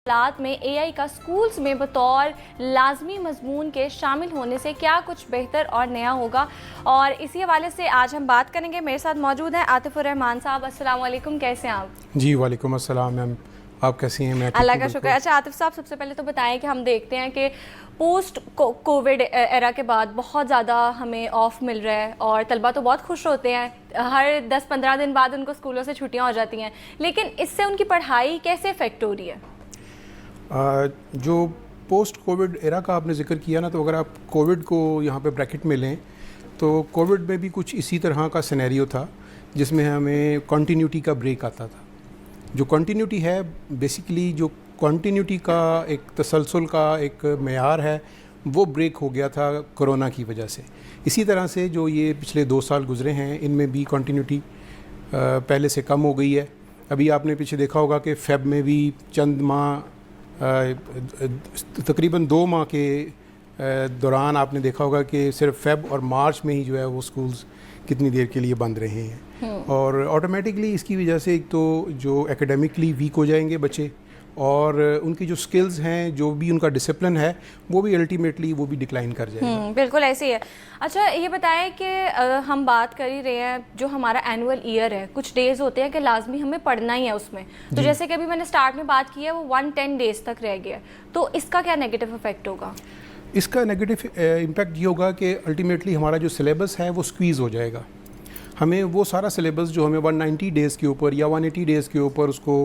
हालात में एआई का स्कूल्स में बतौर लाजमी मजमून के शामिल होने से क्या कुछ बेहतर और नया होगा, और इसी हवाले से आज हम बात करेंगे। मेरे साथ मौजूद हैं आतिफ रहमान साहब। अस्सलाम वालेकुम, कैसे हैं आप? जी वालेकुम अस्सलाम मैम, आप कैसी हैं? मैं अल्लाह का शुक्र। अच्छा आतिफ साहब, सबसे पहले तो बताएं कि हम देखते हैं कि पोस्ट कोविड एरा के बाद बहुत ज़्यादा हमें ऑफ मिल रहा है और तलबा तो बहुत खुश होते हैं, हर 10-15 दिन बाद उनको स्कूलों से छुट्टियां हो जाती हैं, लेकिन इससे उनकी पढ़ाई कैसे इफेक्ट हो रही है? जो पोस्ट कोविड एरा का आपने जिक्र किया ना, तो अगर आप कोविड को यहाँ पे ब्रैकेट में लें तो कोविड में भी कुछ इसी तरह का सिनेरियो था जिसमें हमें कॉन्टीन्यूटी का ब्रेक आता था। जो कॉन्टीन्यूटी है बेसिकली, जो कॉन्टीन्यूटी का एक तसलसल का एक मेयार है, वो ब्रेक हो गया था कोरोना की वजह से। इसी तरह से जो ये पिछले 2 साल गुजरे हैं, इनमें भी कॉन्टीन्यूटी पहले से कम हो गई है। अभी आपने पीछे देखा होगा कि फेब में भी चंद माह, तकरीबन 2 माह के दौरान आपने देखा होगा कि सिर्फ फेब और मार्च में ही जो है वो स्कूल्स कितनी देर के लिए बंद रहे हैं। और ऑटोमेटिकली इसकी वजह से एक तो जो एकेडमिकली वीक हो जाएंगे बच्चे, और उनकी जो स्किल्स हैं, जो भी उनका डिसिप्लिन है, वो भी अल्टीमेटली वो भी डिक्लाइन कर जाएगा। बिल्कुल ऐसे ही है। अच्छा ये बताएं कि हम बात कर ही रहे हैं, जो हमारा एनुअल ईयर है, कुछ डेज़ होते हैं कि लाजमी हमें पढ़ना ही है उसमें, तो जैसे कि अभी मैंने स्टार्ट में बात की है वो 110 डेज़ तक रह गया, तो इसका क्या नेगेटिव इफेक्ट होगा? इसका नेगेटिव इम्पैक्ट ये होगा कि अल्टीमेटली हमारा जो सिलेबस है वो स्क्वीज़ हो जाएगा। हमें वो सारा सिलेबस जो हमें 190 डेज़ के ऊपर या 180 डेज़ के ऊपर उसको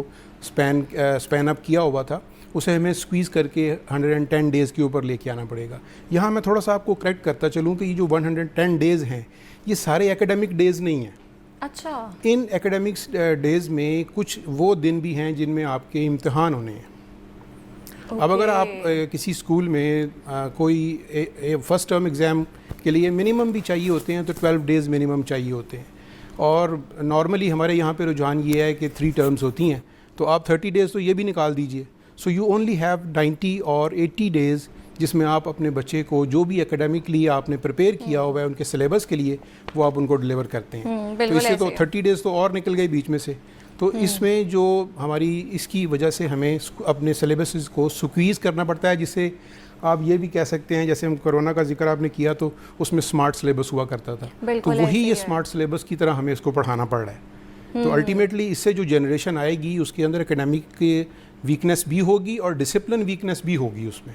स्पैन अप किया हुआ था, उसे हमें स्क्वीज़ करके 110 डेज़ के ऊपर लेके आना पड़ेगा। यहाँ मैं थोड़ा सा आपको करेक्ट करता चलूँ कि ये जो 110 डेज़ हैं, ये सारे एकेडमिक डेज़ नहीं हैं। अच्छा। इन एकेडमिक्स डेज़ में कुछ वो दिन भी हैं जिनमें आपके इम्तिहान होने हैं। अब अगर आप किसी स्कूल में कोई फर्स्ट टर्म एग्ज़ाम के लिए मिनिमम भी चाहिए होते हैं तो 12 डेज़ मिनिमम चाहिए होते हैं, और नॉर्मली हमारे यहाँ पे रुझान ये है कि 3 टर्म्स होती हैं, तो आप 30 डेज़ तो ये भी निकाल दीजिए। सो यू ओनली हैव 90 और 80 डेज़ जिसमें आप अपने बच्चे को जो भी एकेडमिकली आपने प्रिपेयर किया हुआ है उनके सिलेबस के लिए, वो आप उनको डिलीवर करते हैं। तो इससे तो 30 डेज़ तो और निकल गए बीच में से। तो इसमें जो हमारी इसकी वजह से हमें अपने सिलेबस को स्क्वीज़ करना पड़ता है, जिससे आप ये भी कह सकते हैं, जैसे हम कोरोना का जिक्र आपने किया तो उसमें स्मार्ट सिलेबस हुआ करता था, तो वही ये स्मार्ट सिलेबस की तरह हमें इसको पढ़ाना पड़ रहा है। तो अल्टीमेटली इससे जो जनरेशन आएगी उसके अंदर एकेडमिक वीकनेस भी होगी और डिसिप्लिन वीकनेस भी होगी उसमें।